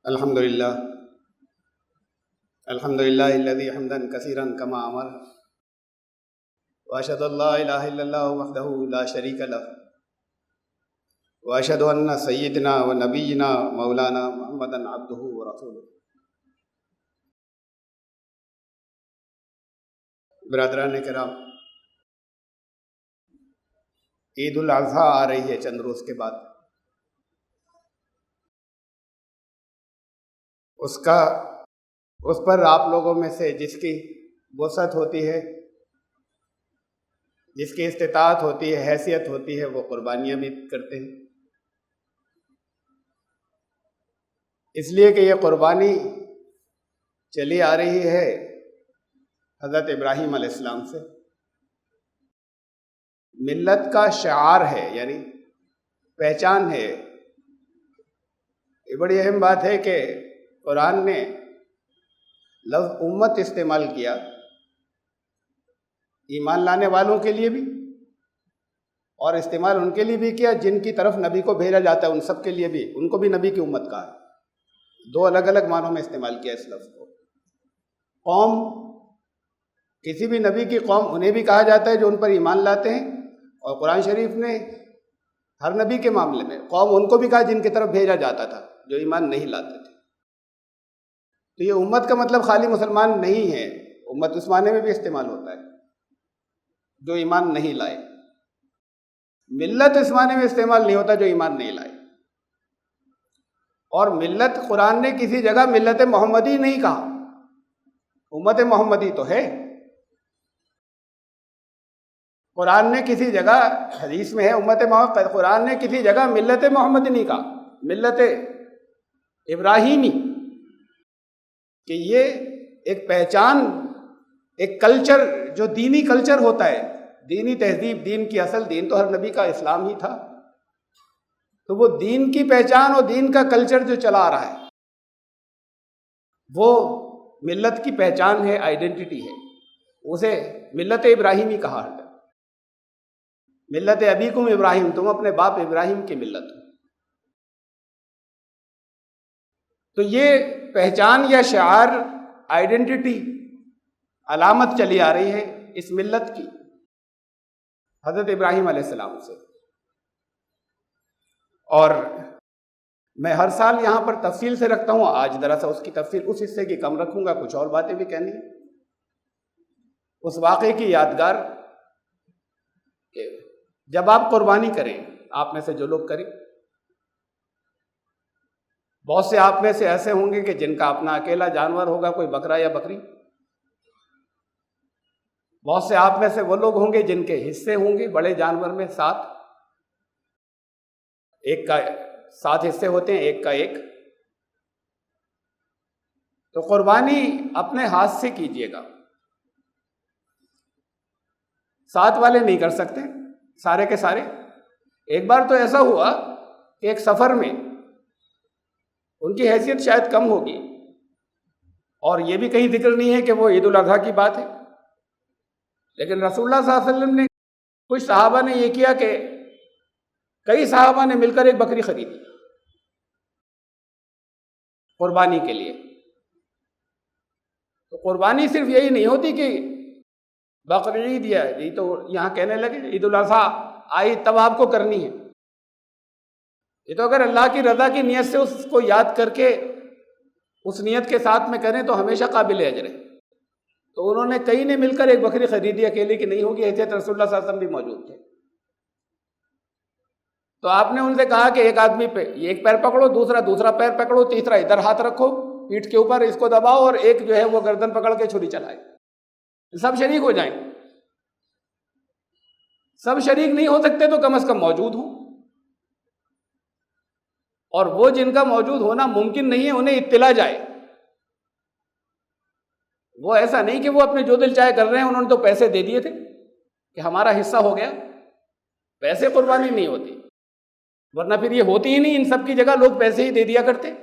الحمد للہ الذي حمدا كثيرا كما امر واشهد ان لا اله الا الله وحده لا شريك له واشهد ان سيدنا ونبينا مولانا محمدا عبده ورسوله. برادران کرام، عید الاضحیٰ آ رہی ہے چند روز کے بعد. اس پر آپ لوگوں میں سے جس کی وسعت ہوتی ہے، جس کی استطاعت ہوتی ہے، حیثیت ہوتی ہے، وہ قربانیاں بھی کرتے ہیں. اس لیے کہ یہ قربانی چلی آ رہی ہے حضرت ابراہیم علیہ السلام سے. ملت کا شعار ہے، یعنی پہچان ہے. یہ بڑی اہم بات ہے کہ قرآن نے لفظ امت استعمال کیا ایمان لانے والوں کے لیے بھی، اور استعمال ان کے لیے بھی کیا جن کی طرف نبی کو بھیجا جاتا ہے، ان سب کے لیے بھی، ان کو بھی نبی کی امت کہا ہے. دو الگ الگ معنوں میں استعمال کیا اس لفظ کو. قوم، کسی بھی نبی کی قوم انہیں بھی کہا جاتا ہے جو ان پر ایمان لاتے ہیں، اور قرآن شریف نے ہر نبی کے معاملے میں قوم ان کو بھی کہا جن کی طرف بھیجا جاتا تھا جو ایمان نہیں لاتے تھے. تو یہ امت کا مطلب خالی مسلمان نہیں ہے، امت اس معنی میں بھی استعمال ہوتا ہے جو ایمان نہیں لائے. ملت اس معنی میں استعمال نہیں ہوتا جو ایمان نہیں لائے. اور ملت، قرآن نے کسی جگہ ملت محمدی نہیں کہا. امت محمدی تو ہے. قرآن نے کسی جگہ، حدیث میں ہے امت محمد، قرآن نے کسی جگہ ملت محمدی نہیں کہا، ملت ابراہیمی. کہ یہ ایک پہچان، ایک کلچر جو دینی کلچر ہوتا ہے، دینی تہذیب، دین کی اصل، دین تو ہر نبی کا اسلام ہی تھا. تو وہ دین کی پہچان اور دین کا کلچر جو چلا آ رہا ہے وہ ملت کی پہچان ہے، آئیڈینٹی ہے. اسے ملت ابراہیمی کہا ہے. ملت ابیکم ابراہیم، تم اپنے باپ ابراہیم کی ملت ہو. تو یہ پہچان یا شعار، آئیڈینٹی، علامت چلی آ رہی ہے اس ملت کی حضرت ابراہیم علیہ السلام سے. اور میں ہر سال یہاں پر تفصیل سے رکھتا ہوں، آج دراصل اس کی تفصیل اس حصے کی کم رکھوں گا، کچھ اور باتیں بھی کہنی ہیں. اس واقعے کی یادگار کہ جب آپ قربانی کریں، آپ میں سے جو لوگ کریں، بہت سے آپ میں سے ایسے ہوں گے کہ جن کا اپنا اکیلا جانور ہوگا، کوئی بکرا یا بکری. بہت سے آپ میں سے وہ لوگ ہوں گے جن کے حصے ہوں گے بڑے جانور میں 7، ایک کا 7 حصے ہوتے ہیں، ایک کا ایک. تو قربانی اپنے ہاتھ سے کیجیے گا. 7 والے نہیں کر سکتے سارے کے سارے. ایک بار تو ایسا ہوا کہ ایک سفر میں ان کی حیثیت شاید کم ہوگی، اور یہ بھی کہیں ذکر نہیں ہے کہ وہ عید الاضحیٰ کی بات ہے، لیکن رسول اللہ صلی اللہ علیہ وسلم نے، کچھ صحابہ نے یہ کیا کہ کئی صحابہ نے مل کر ایک بکری خریدی قربانی کے لیے. تو قربانی صرف یہی نہیں ہوتی کہ بقر عید، یہ تو یہاں کہنے لگے عید الاضحیٰ آئی تب آپ کو کرنی ہے. یہ تو اگر اللہ کی رضا کی نیت سے اس کو یاد کر کے اس نیت کے ساتھ میں کریں تو ہمیشہ قابل اجر ہے. تو انہوں نے کئی نے مل کر ایک بکری خریدی، اکیلے کی نہیں ہوگی، حیثیت رسول اللہ صلی اللہ علیہ وسلم بھی موجود تھے. تو آپ نے ان سے کہا کہ ایک آدمی پہ ایک پیر پکڑو، دوسرا پیر پکڑو، تیسرا ادھر ہاتھ رکھو پیٹھ کے اوپر، اس کو دباؤ، اور ایک جو ہے وہ گردن پکڑ کے چھری چلائے. سب شریک ہو جائیں. سب شریک نہیں ہو سکتے تو کم از کم موجود ہوں، اور وہ جن کا موجود ہونا ممکن نہیں ہے انہیں اطلاع جائے. وہ ایسا نہیں کہ وہ اپنے جو دل چاہے کر رہے ہیں، انہوں نے تو پیسے دے دیے تھے کہ ہمارا حصہ ہو گیا. پیسے قربانی نہیں ہوتی، ورنہ پھر یہ ہوتی ہی نہیں. ان سب کی جگہ لوگ پیسے ہی دے دیا کرتے.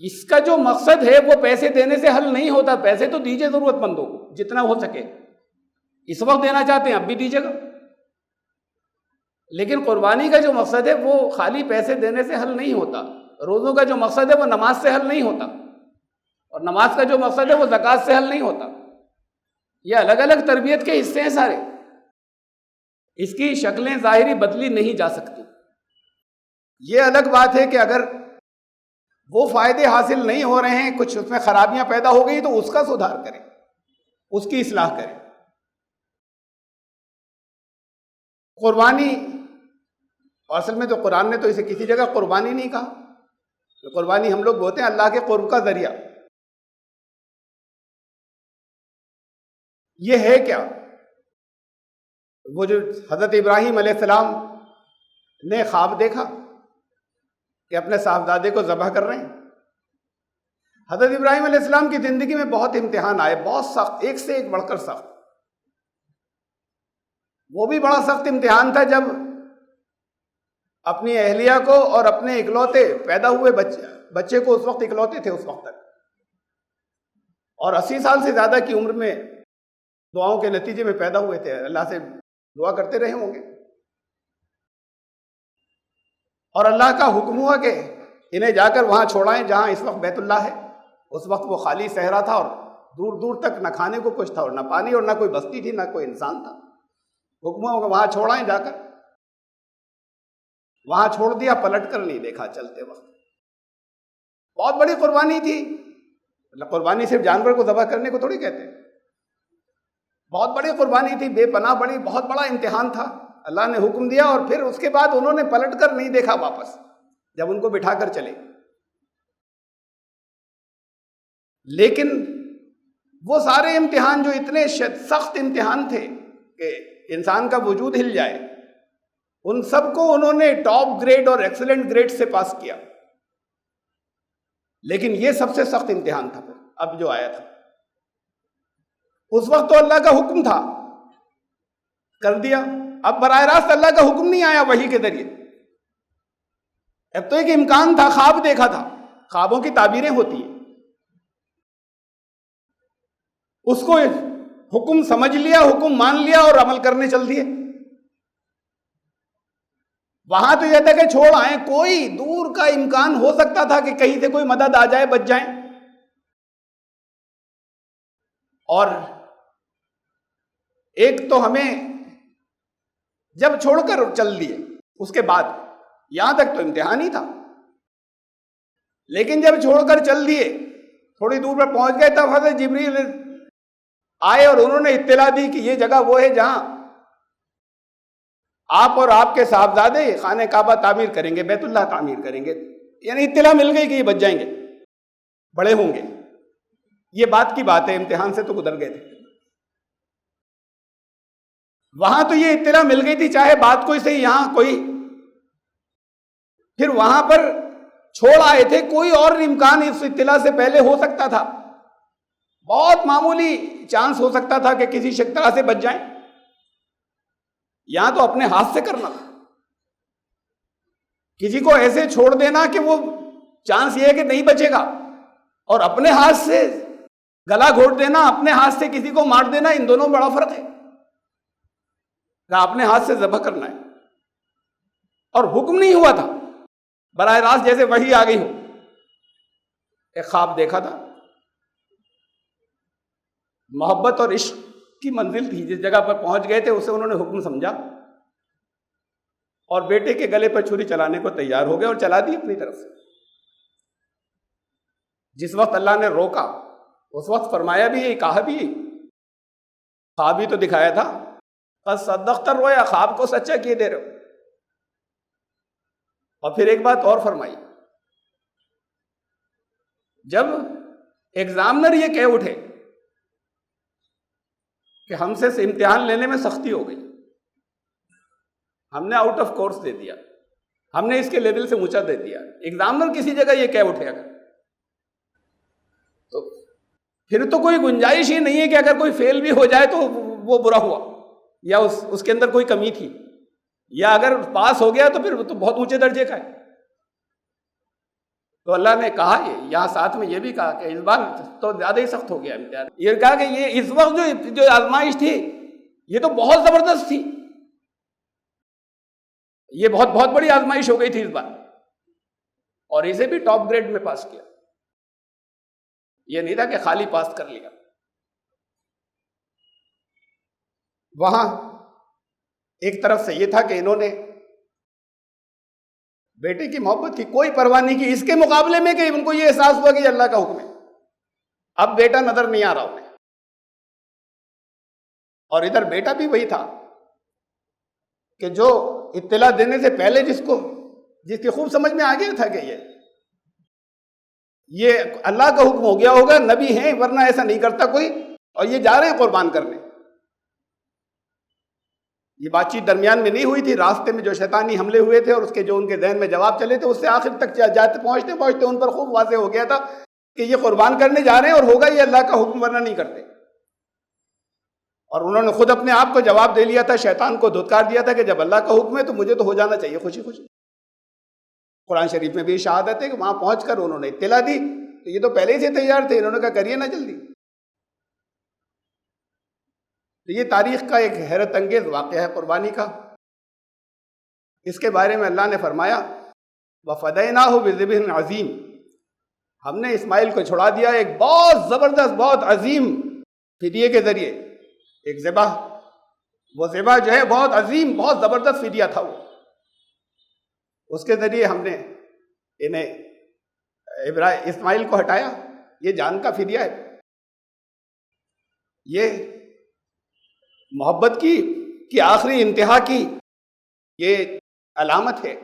اس کا جو مقصد ہے وہ پیسے دینے سے حل نہیں ہوتا. پیسے تو دیجیے ضرورت مندوں کو جتنا ہو سکے. اس وقت دینا چاہتے ہیں اب بھی دیجیے گا. لیکن قربانی کا جو مقصد ہے وہ خالی پیسے دینے سے حل نہیں ہوتا، روزوں کا جو مقصد ہے وہ نماز سے حل نہیں ہوتا، اور نماز کا جو مقصد ہے وہ زکوٰۃ سے حل نہیں ہوتا۔ یہ الگ الگ تربیت کے حصے ہیں سارے، اس کی شکلیں ظاہری بدلی نہیں جا سکتی۔ یہ الگ بات ہے کہ اگر وہ فائدے حاصل نہیں ہو رہے ہیں، کچھ اس میں خرابیاں پیدا ہو گئی، تو اس کا سدھار کریں، اس کی اصلاح کریں۔ قربانی، اور اصل میں تو قرآن نے تو اسے کسی جگہ قربانی نہیں کہا، قربانی ہم لوگ بولتے ہیں اللہ کے قرب کا ذریعہ۔ یہ ہے کیا؟ وہ جو حضرت ابراہیم علیہ السلام نے خواب دیکھا کہ اپنے صاحبزادے کو ذبح کر رہے ہیں۔ حضرت ابراہیم علیہ السلام کی زندگی میں بہت امتحان آئے، بہت سخت، ایک سے ایک بڑھ کر سخت۔ وہ بھی بڑا سخت امتحان تھا جب اپنی اہلیہ کو اور اپنے اکلوتے پیدا ہوئے بچے کو، اس وقت اکلوتے تھے اس وقت تک، اور 80 سال سے زیادہ کی عمر میں دعاؤں کے نتیجے میں پیدا ہوئے تھے، اللہ سے دعا کرتے رہے ہوں گے، اور اللہ کا حکم ہوا کہ انہیں جا کر وہاں چھوڑائیں جہاں اس وقت بیت اللہ ہے۔ اس وقت وہ خالی صحرا تھا، اور دور دور تک نہ کھانے کو کچھ تھا، اور نہ پانی، اور نہ کوئی بستی تھی، نہ کوئی انسان تھا۔ حکم ہوا کہ وہاں چھوڑائیں جا کر، وہاں چھوڑ دیا، پلٹ کر نہیں دیکھا چلتے وقت۔ بہت بڑی قربانی تھی، قربانی صرف جانور کو ذبح کرنے کو تھوڑی کہتے ہیں، بہت بڑی قربانی تھی، بے پناہ بڑی، بہت بڑا امتحان تھا۔ اللہ نے حکم دیا، اور پھر اس کے بعد انہوں نے پلٹ کر نہیں دیکھا واپس، جب ان کو بٹھا کر چلے۔ لیکن وہ سارے امتحان جو اتنے سخت امتحان تھے کہ انسان کا وجود ہل جائے، ان سب کو انہوں نے ٹاپ گریڈ اور ایکسلنٹ گریڈ سے پاس کیا۔ لیکن یہ سب سے سخت امتحان تھا اب جو آیا تھا۔ اس وقت تو اللہ کا حکم تھا، کر دیا۔ اب براہ راست اللہ کا حکم نہیں آیا وحی کے ذریعے، اب تو ایک امکان تھا، خواب دیکھا تھا، خوابوں کی تعبیریں ہوتی ہیں، اس کو حکم سمجھ لیا، حکم مان لیا اور عمل کرنے چل دیے۔ وہاں تو یہ تھا کہ چھوڑ آئیں، کوئی دور کا امکان ہو سکتا تھا کہ کہیں سے کوئی مدد آ جائے، بچ جائیں، اور ایک تو ہمیں جب چھوڑ کر چل دیے، اس کے بعد یہاں تک تو امتحان ہی تھا، لیکن جب چھوڑ کر چل دیے، تھوڑی دور پر پہنچ گئے، تب حضرت جبریل آئے اور انہوں نے اطلاع دی کہ یہ جگہ وہ ہے جہاں آپ اور آپ کے صاحبزادے خانہ کعبہ تعمیر کریں گے، بیت اللہ تعمیر کریں گے۔ یعنی اطلاع مل گئی کہ یہ بچ جائیں گے، بڑے ہوں گے۔ یہ بات کی بات ہے، امتحان سے تو گزر گئے تھے۔ وہاں تو یہ اطلاع مل گئی تھی، چاہے بات کوئی صحیح، یہاں کوئی، پھر وہاں پر چھوڑ آئے تھے، کوئی اور امکان اس اطلاع سے پہلے ہو سکتا تھا، بہت معمولی چانس ہو سکتا تھا کہ کسی طرح سے بچ جائیں۔ یہاں تو اپنے ہاتھ سے کرنا تھا، کسی کو ایسے چھوڑ دینا کہ وہ چانس یہ ہے کہ نہیں بچے گا، اور اپنے ہاتھ سے گلا گھونٹ دینا، اپنے ہاتھ سے کسی کو مار دینا، ان دونوں میں بڑا فرق ہے۔ اپنے ہاتھ سے ذبح کرنا ہے، اور حکم نہیں ہوا تھا، براہ راست جیسے وحی آ گئی ہو۔ ایک خواب دیکھا تھا، محبت اور عشق کی منزل تھی، جس جگہ پر پہنچ گئے تھے اسے انہوں نے حکم سمجھا، اور بیٹے کے گلے پر چھری چلانے کو تیار ہو گئے، اور چلا دی اپنی طرف سے۔ جس وقت اللہ نے روکا، اس وقت فرمایا بھی یہی، کہا بھی یہی، خواب ہی تو دکھایا تھا، قد صدقت الرؤیا، خواب کو سچا کیے دے رہے ہو۔ اور پھر ایک بات اور فرمائی، جب ایگزامنر یہ کہہ اٹھے کہ ہم سے امتحان لینے میں سختی ہو گئی، ہم نے آؤٹ آف کورس دے دیا، ہم نے اس کے لیول سے اونچا دے دیا، ایگزامنر کسی جگہ یہ کہہ اٹھے اگر، تو پھر تو کوئی گنجائش ہی نہیں ہے کہ اگر کوئی فیل بھی ہو جائے تو وہ برا ہوا، یا اس کے اندر کوئی کمی تھی، یا اگر پاس ہو گیا تو پھر تو بہت اونچے درجے کا ہے۔ تو اللہ نے کہا، یہاں ساتھ میں یہ بھی کہا کہ اس بار تو زیادہ ہی سخت ہو گیا امتحان، یہ کہا کہ یہ اس وقت جو آزمائش تھی یہ تو بہت زبردست تھی، یہ بہت بہت بڑی آزمائش ہو گئی تھی اس بار، اور اسے بھی ٹاپ گریڈ میں پاس کیا. یہ نہیں تھا کہ خالی پاس کر لیا. وہاں ایک طرف سے یہ تھا کہ انہوں نے بیٹے کی محبت کی کوئی پرواہ نہیں کی، اس کے مقابلے میں کہ ان کو یہ احساس ہوا کہ یہ اللہ کا حکم ہے. اب بیٹا نظر نہیں آ رہا انہیں، اور ادھر بیٹا بھی وہی تھا کہ جو اطلاع دینے سے پہلے جس کی خوب سمجھ میں آ گیا تھا کہ یہ اللہ کا حکم ہو گیا ہوگا، نبی ہیں ورنہ ایسا نہیں کرتا کوئی، اور یہ جا رہے ہیں قربان کرنے. یہ بات چیت درمیان میں نہیں ہوئی تھی، راستے میں جو شیطانی حملے ہوئے تھے اور اس کے جو ان کے ذہن میں جواب چلے تھے، اس سے آخر تک جاتے پہنچتے ان پر خوب واضح ہو گیا تھا کہ یہ قربان کرنے جا رہے ہیں اور ہوگا یہ اللہ کا حکم ورنہ نہیں کرتے. اور انہوں نے خود اپنے آپ کو جواب دے لیا تھا، شیطان کو دھتکار دیا تھا کہ جب اللہ کا حکم ہے تو مجھے تو ہو جانا چاہیے خوشی خوشی. قرآن شریف میں بھی شہادت ہے کہ وہاں پہنچ کر انہوں نے اطلاع دی تو یہ تو پہلے ہی سے تیار تھے، انہوں نے کہا کریے نا جلدی. تو یہ تاریخ کا ایک حیرت انگیز واقعہ ہے قربانی کا. اس کے بارے میں اللہ نے فرمایا وَفَدَيْنَاهُ بِذِبْحٍ عَظِيمٍ، ہم نے اسماعیل کو چھڑا دیا ایک بہت زبردست بہت عظیم فدیے کے ذریعے. ایک ذبح، وہ ذبح جو ہے بہت عظیم بہت زبردست فدیہ تھا، وہ اس کے ذریعے ہم نے انہیں اسماعیل کو ہٹایا. یہ جان کا فدیہ ہے، یہ محبت کی آخری انتہا کی یہ علامت ہے.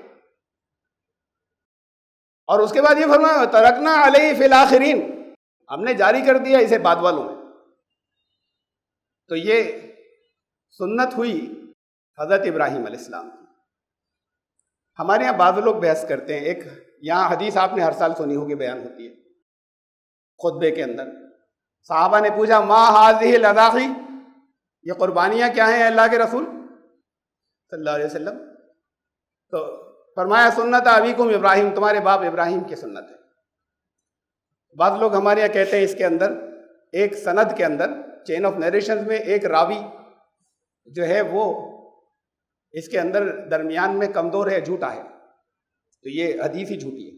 اور اس کے بعد یہ فرمایا ترکنا علیہ فی الآخرین، ہم نے جاری کر دیا اسے بعد والوں میں. تو یہ سنت ہوئی حضرت ابراہیم علیہ السلام کی. ہمارے یہاں بعض لوگ بحث کرتے ہیں، ایک یہاں حدیث آپ نے ہر سال سنی ہوگی، بیان ہوتی ہے خطبے کے اندر. صحابہ نے پوچھا ما هذه الاضاحی، یہ قربانیاں کیا ہیں اللہ کے رسول صلی اللہ علیہ وسلم؟ تو فرمایا سنت ابیکم ابراہیم، تمہارے باپ ابراہیم کی سنت ہے. بعض لوگ ہمارے یہاں کہتے ہیں اس کے اندر ایک سند کے اندر چین آف نیریشن میں ایک راوی جو ہے وہ اس کے اندر درمیان میں کمزور ہے، جھوٹا ہے، تو یہ حدیث ہی جھوٹی ہے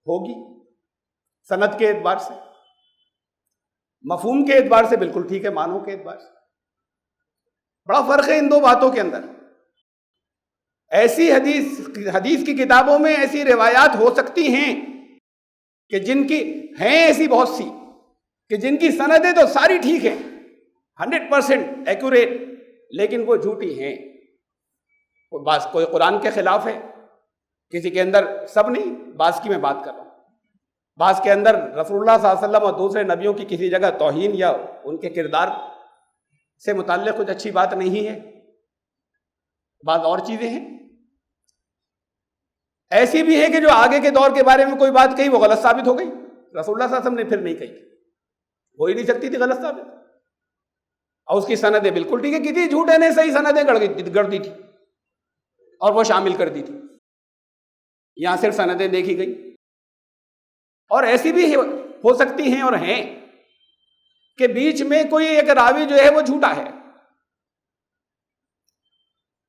ہوگی سند کے اعتبار سے. مفہوم کے اعتبار سے بالکل ٹھیک ہے، معنوں کے اعتبار سے بڑا فرق ہے ان دو باتوں کے اندر. ایسی حدیث کی کتابوں میں ایسی روایات ہو سکتی ہیں کہ جن کی ہیں ایسی بہت سی کہ جن کی سندیں تو ساری ٹھیک ہیں 100% ایکوریٹ، لیکن وہ جھوٹی ہیں. بعض کوئی قرآن کے خلاف ہے، کسی کے اندر، سب نہیں، بعض کی میں بات کر رہا ہوں، بعض کے اندر رسول اللہ صلی اللہ علیہ وسلم اور دوسرے نبیوں کی کسی جگہ توہین یا ان کے کردار سے متعلق کچھ اچھی بات نہیں ہے، بعض اور چیزیں ہیں. ایسی بھی ہے کہ جو آگے کے دور کے بارے میں کوئی بات کہی وہ غلط ثابت ہو گئی، رسول اللہ صلی اللہ علیہ وسلم نے پھر نہیں کہی، ہو ہی نہیں سکتی تھی غلط ثابت، اور اس کی سندیں بالکل ٹھیک ہے. کسی جھوٹے نے صحیح سندیں گڑ دی تھی اور وہ شامل کر دی تھی، یہاں صرف سندیں دیکھی گئی. اور ایسی بھی ہو سکتی ہیں اور ہیں کہ بیچ میں کوئی ایک راوی جو ہے وہ جھوٹا ہے.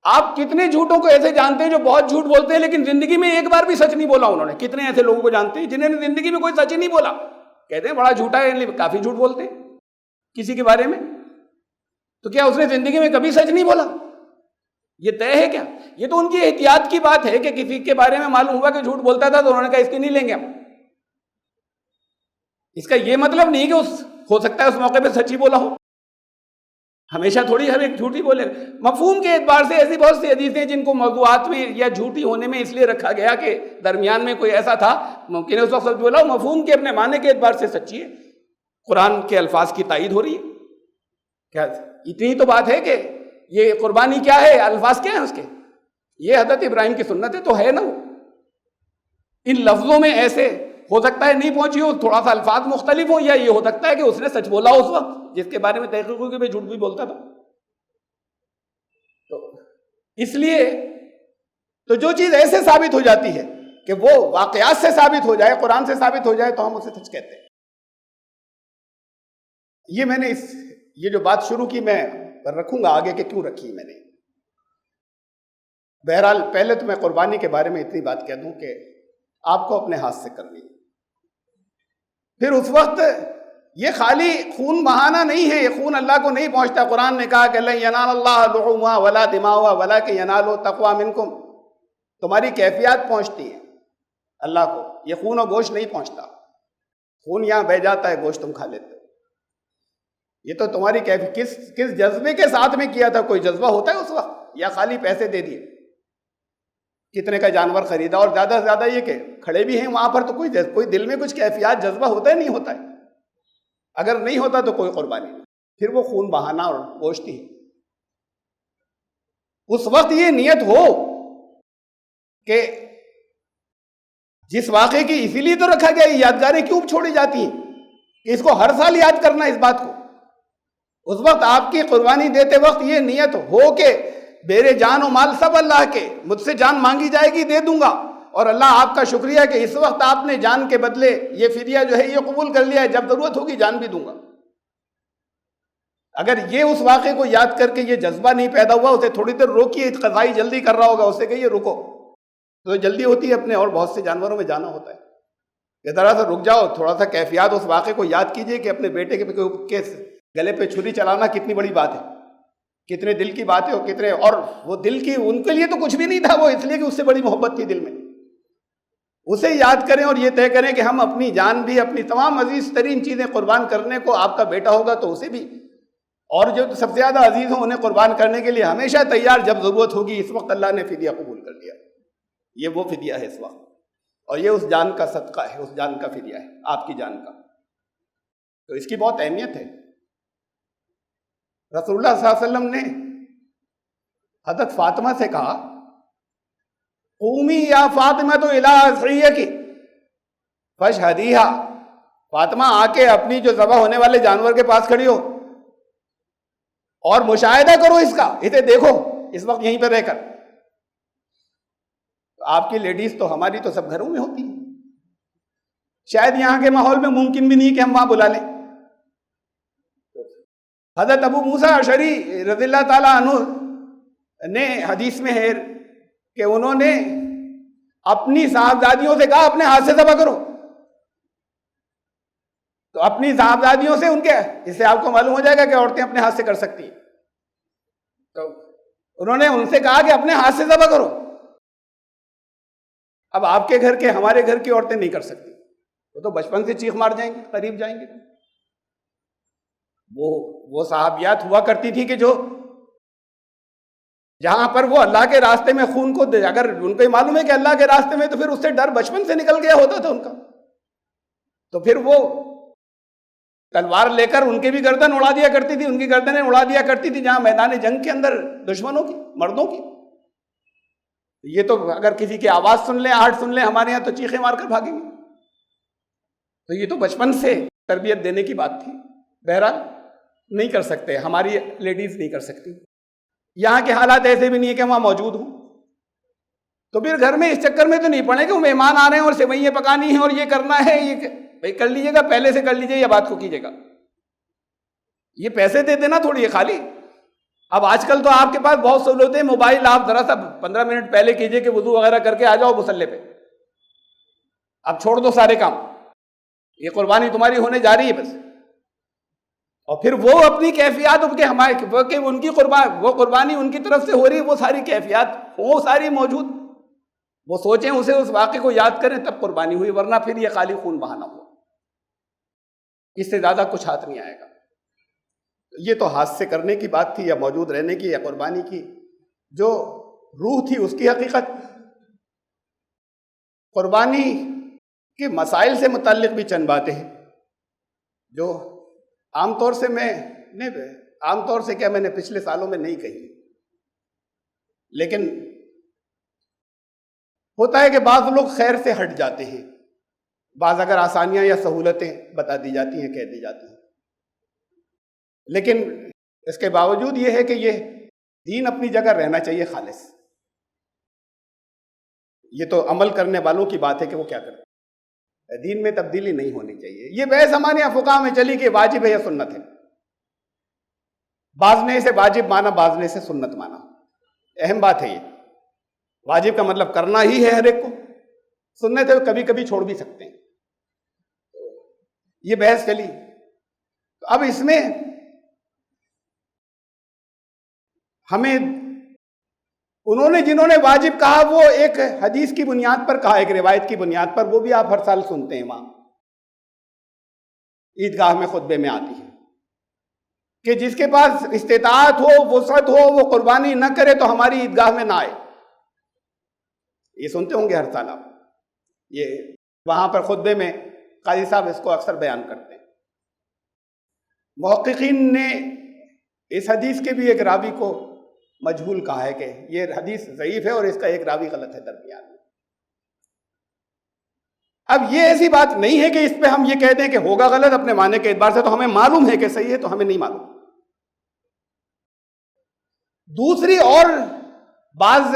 آپ کتنے جھوٹوں کو ایسے جانتے ہیں جو بہت جھوٹ بولتے ہیں لیکن زندگی میں ایک بار بھی سچ نہیں بولا انہوں نے؟ کتنے ایسے لوگوں کو جانتے ہیں جنہوں نے زندگی میں کوئی سچ ہی نہیں بولا، کہتے ہیں بڑا جھوٹا ہے، کافی جھوٹ بولتے ہیں کسی کے بارے میں. تو کیا اس نے زندگی میں کبھی سچ نہیں بولا؟ یہ طے ہے کیا؟ یہ تو ان کی احتیاط کی بات ہے کہ کسی کے بارے میں معلوم ہوا کہ جھوٹ بولتا تھا تو انہوں نے کہا اس کی نہیں لیں گے ہم. اس کا یہ مطلب نہیں کہ ہو سکتا ہے اس موقع پہ سچ ہی بولا ہو، ہمیشہ تھوڑی ہم ایک جھوٹی بولے. مفہوم کے اعتبار سے ایسی بہت سی حدیثیں جن کو موضوعات میں یا جھوٹی ہونے میں اس لیے رکھا گیا کہ درمیان میں کوئی ایسا تھا ممکن ہے اس وقت سچ بولا ہو، مفہوم کے اپنے معنی کے اعتبار سے سچی ہے. قرآن کے الفاظ کی تائید ہو رہی ہے. کیا اتنی تو بات ہے کہ یہ قربانی کیا ہے، الفاظ کیا ہیں اس کے، یہ حضرت ابراہیم کی سنت ہے تو ہے نا. وہ ان لفظوں میں ایسے ہو سکتا ہے نہیں پہنچی ہو، تھوڑا سا الفاظ مختلف ہو، یا یہ ہو سکتا ہے کہ اس نے سچ بولا اس وقت جس کے بارے میں تحقیق ہوئی کہ میں جھوٹ بھی بولتا تھا. تو اس لیے تو جو چیز ایسے ثابت ہو جاتی ہے کہ وہ واقعات سے ثابت ہو جائے، قرآن سے ثابت ہو جائے، تو ہم اسے سچ کہتے ہیں. یہ میں نے یہ جو بات شروع کی میں رکھوں گا آگے کہ کیوں رکھی میں نے. بہرحال پہلے تو میں قربانی کے بارے میں اتنی بات کہہ دوں کہ آپ کو اپنے ہاتھ سے کرنی ہے. پھر اس وقت یہ خالی خون بہانا نہیں ہے، یہ خون اللہ کو نہیں پہنچتا. قرآن نے کہا کہ لن ینال اللہ لحومها ولا دماؤها ولکن ینالہ التقوی منکم. تمہاری کیفیات پہنچتی ہیں اللہ کو، یہ خون و گوشت نہیں پہنچتا. خون یہاں بہہ جاتا ہے، گوشت تم کھا لیتے ہو. یہ تو تمہاری کس جذبے کے ساتھ میں کیا تھا. کوئی جذبہ ہوتا ہے اس وقت یا خالی پیسے دے دیے؟ کتنے کا جانور خریدا، اور زیادہ سے زیادہ یہ کہ کھڑے بھی ہیں وہاں پر تو کوئی دل میں کچھ کیفیات جذبہ ہوتا ہے نہیں ہوتا ہے؟ اگر نہیں ہوتا تو کوئی قربانی نہیں. پھر وہ خون بہانا اور گوشت ہی. اس وقت یہ نیت ہو کہ جس واقعے کی اسی لیے تو رکھا گیا، یہ یادگاریں کیوں چھوڑی جاتی ہیں کہ اس کو ہر سال یاد کرنا اس بات کو. اس وقت آپ کی قربانی دیتے وقت یہ نیت ہو کہ میرے جان و مال سب اللہ کے، مجھ سے جان مانگی جائے گی دے دوں گا، اور اللہ آپ کا شکریہ کہ اس وقت آپ نے جان کے بدلے یہ فدیہ جو ہے یہ قبول کر لیا ہے، جب ضرورت ہوگی جان بھی دوں گا. اگر یہ اس واقعے کو یاد کر کے یہ جذبہ نہیں پیدا ہوا، اسے تھوڑی دیر روکیے. قضائی جلدی کر رہا ہوگا، اسے کہیے رکو. تو جلدی ہوتی ہے اپنے اور بہت سے جانوروں میں جانا ہوتا ہے کہ ذرا سا رک جاؤ، تھوڑا سا کیفیات اس واقعے کو یاد کیجئے کہ اپنے بیٹے کے گلے پہ چھری چلانا کتنی بڑی بات ہے، کتنے دل کی بات ہے، اور کتنے، اور وہ دل کی ان کے لیے تو کچھ بھی نہیں تھا، وہ اس لیے کہ اس سے بڑی محبت تھی دل میں. اسے یاد کریں اور یہ طے کریں کہ ہم اپنی جان بھی، اپنی تمام عزیز ترین چیزیں قربان کرنے کو، آپ کا بیٹا ہوگا تو اسے بھی، اور جو سب سے زیادہ عزیز ہوں انہیں قربان کرنے کے لیے ہمیشہ تیار جب ضرورت ہوگی. اس وقت اللہ نے فدیہ قبول کر لیا. یہ وہ فدیہ ہے اس وقت، اور یہ اس جان کا صدقہ ہے، اس جان کا فدیہ ہے، آپ کی جان کا. تو اس کی بہت اہمیت ہے. رسول اللہ صلی اللہ علیہ وسلم نے حضرت فاطمہ سے کہا قومی یا فاطمہ تو الی اضحیہ فاشہدیہا. فاطمہ آ کے اپنی جو ذبح ہونے والے جانور کے پاس کھڑی ہو اور مشاہدہ کرو اس کا، اسے دیکھو اس وقت یہیں پہ رہ کر. آپ کی لیڈیز تو، ہماری تو سب گھروں میں ہوتی ہیں، شاید یہاں کے ماحول میں ممکن بھی نہیں کہ ہم وہاں بلا لیں. حضرت ابو موسیٰ اشعری رضی اللہ تعالیٰ عنہ نے حدیث میں ہے کہ انہوں نے اپنی صاحبزادیوں سے کہا اپنے ہاتھ سے ذبح کرو. تو اپنی صاحبزادیوں سے، ان کے، اس سے آپ کو معلوم ہو جائے گا کہ عورتیں اپنے ہاتھ سے کر سکتی ہیں. تو انہوں نے ان سے کہا کہ اپنے ہاتھ سے ذبح کرو. اب آپ کے گھر کے، ہمارے گھر کی عورتیں نہیں کر سکتی، وہ تو بچپن سے چیخ مار جائیں گے، قریب جائیں گے. وہ صحابیات ہوا کرتی تھی کہ جو جہاں پر وہ اللہ کے راستے میں خون کو، اگر ان کو معلوم ہے کہ اللہ کے راستے میں، تو پھر اس سے ڈر بچپن سے نکل گیا ہوتا تھا ان کا. تو پھر وہ تلوار لے کر ان کے بھی گردن اڑا دیا کرتی تھی، ان کی گردنیں اڑا دیا کرتی تھی جہاں میدان جنگ کے اندر دشمنوں کی، مردوں کی. یہ تو اگر کسی کی آواز سن لیں، آہٹ سن لیں ہمارے یہاں، تو چیخیں مار کر بھاگیں گے. تو یہ تو بچپن سے تربیت دینے کی بات تھی. بہرحال نہیں کر سکتے، ہماری لیڈیز نہیں کر سکتی. یہاں کے حالات ایسے بھی نہیں ہے کہ وہاں موجود ہوں. تو پھر گھر میں اس چکر میں تو نہیں پڑے کہ وہ مہمان آ رہے ہیں اور سوئیاں پکانی ہیں اور یہ کرنا ہے، یہ بھائی کر لیجیے گا، پہلے سے کر لیجیے، یا بات کو کیجیے گا. یہ پیسے دے دینا تھوڑی ہے خالی. اب آج کل تو آپ کے پاس بہت سہولتیں، موبائل آپ ذرا سا 15 منٹ پہلے کیجیے کہ وضو وغیرہ کر کے آ جاؤ مصلی پہ، اب چھوڑ دو سارے کام، یہ قربانی تمہاری ہونے جا رہی ہے بس. اور پھر وہ اپنی کیفیات ان کے، ہمارے ان کی وہ قربانی ان کی طرف سے ہو رہی ہے، وہ ساری کیفیات وہ ساری موجود، وہ سوچیں اسے، اس واقعے کو یاد کریں تب قربانی ہوئی، ورنہ پھر یہ خالی خون بہانا ہوا، اس سے زیادہ کچھ ہاتھ نہیں آئے گا. یہ تو ہاتھ سے کرنے کی بات تھی، یا موجود رہنے کی، یا قربانی کی جو روح تھی اس کی حقیقت. قربانی کے مسائل سے متعلق بھی چند باتیں ہیں جو عام طور سے میں نے پچھلے سالوں میں نہیں کہی، لیکن ہوتا ہے کہ بعض لوگ خیر سے ہٹ جاتے ہیں، بعض اگر آسانیاں یا سہولتیں بتا دی جاتی ہیں، کہہ دی جاتی ہیں، لیکن اس کے باوجود یہ ہے کہ یہ دین اپنی جگہ رہنا چاہیے خالص. یہ تو عمل کرنے والوں کی بات ہے کہ وہ کیا کریں، دین میں تبدیلی نہیں ہونی چاہیے. یہ بحث ہمارے یہاں فقہ میں چلی کہ واجب ہے یا سنت ہے، بعض نے اسے واجب مانا، بعض نے اسے سنت مانا. اہم بات ہے یہ. واجب کا مطلب کرنا ہی ہے ہر ایک کو، سنت ہے کبھی کبھی چھوڑ بھی سکتے ہیں. یہ بحث چلی. تو اب اس میں ہمیں انہوں نے جنہوں نے واجب کہا وہ ایک حدیث کی بنیاد پر کہا، ایک روایت کی بنیاد پر، وہ بھی آپ ہر سال سنتے ہیں وہاں عیدگاہ میں خطبے میں آتی ہے کہ جس کے پاس استطاعت ہو، وسعت ہو، وہ قربانی نہ کرے تو ہماری عیدگاہ میں نہ آئے. یہ سنتے ہوں گے ہر سال آپ، یہ وہاں پر خطبے میں قاضی صاحب اس کو اکثر بیان کرتے ہیں. محققین نے اس حدیث کے بھی ایک راوی کو مجہول کہا ہے کہ یہ حدیث ضعیف ہے اور اس کا ایک راوی غلط ہے درمیان میں. اب یہ ایسی بات نہیں ہے کہ اس پہ ہم یہ کہہ دیں کہ ہوگا غلط اپنے معنی کے اعتبار سے، تو ہمیں معلوم ہے کہ صحیح ہے، تو ہمیں نہیں معلوم. دوسری اور بعض